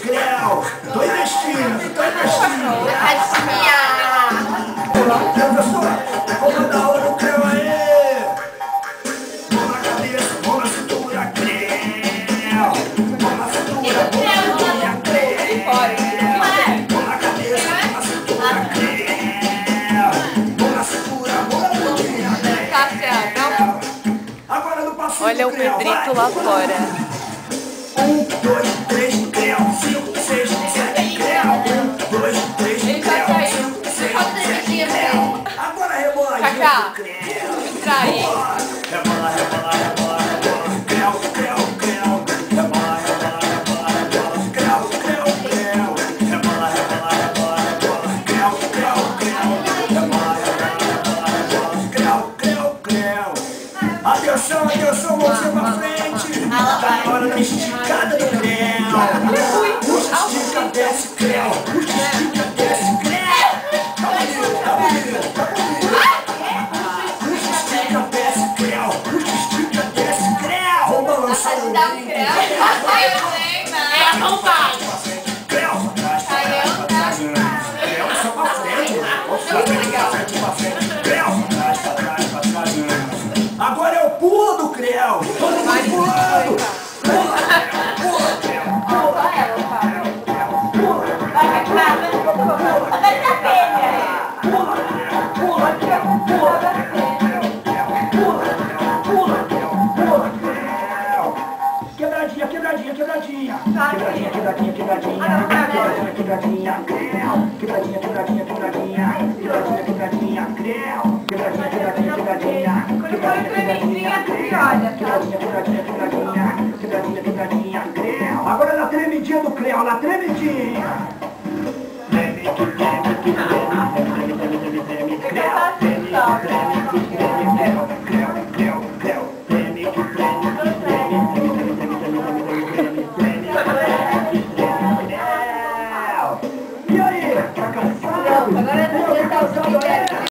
Creu. Tô investindo, tô investindo. Professor, vou mandar aula no Creu aí. Mão na cabeça, mão na cintura, Creu. Mão na cintura, Creu. Mão na cabeça, mão na cintura, Creu. Mão na cintura, Creu. Agora no passinho. Olha o Pedrito lá fora. 1, 2, 3, Creu. 5, 6, 7, Creu. 1, 2, 3, Creu. 5, 6, 7, Creu. Agora reboladinha do Creu. Trai. Rebola, rebola, rebola, rebola. Creu, Creu, Creu. Rebola, rebola, rebola, rebola. Creu, Creu, Creu. Rebola, rebola, rebola, rebola. Creu, Creu, Creu. Rebola, rebola, rebola, rebola. Creu, Creu, Creu. Atenção, atenção, mãozinha pra frente. Tá na hora da esticada do Creu. Puxa, estica, desce, Creu. Puxa, estica, desce, Creu. Tá bonito, tá bonito, tá bonito. Puxa, estica, desce, Creu. Puxa, estica, desce, Creu. Vou balançar o brinco. É, não vai. Creu, pra trás, pra trás, pra trás. Creu, só pra frente. Pra frente, pra frente. Creu, pra trás, pra trás, pra trás. Agora é o pulo do Creu. Todo mundo pulando. Quebradinha, quebradinha, quebradinha. Quebradinha, quebradinha, quebradinha. Quebradinha, quebradinha, Creu. Quebradinha, quebradinha, quebradinha. Quebradinha, quebradinha, Creu. Quebradinha, quebradinha, quebradinha. Quebradinha, quebradinha, Creu. Quebradinha, quebradinha, quebradinha. Quebradinha, quebradinha, Creu. Agora na tremidinha do Creu, na tremidinha. Treme, que treme, que treme. Treme, treme, treme, treme, Creu. Treme, que treme, que treme, Creu. Creu, Creu, Creu. Treme, que treme, que treme. Treme, treme, treme, treme, treme, treme, treme. Treme, que treme, Creu. E aí, tá cansado? Agora tá cansado.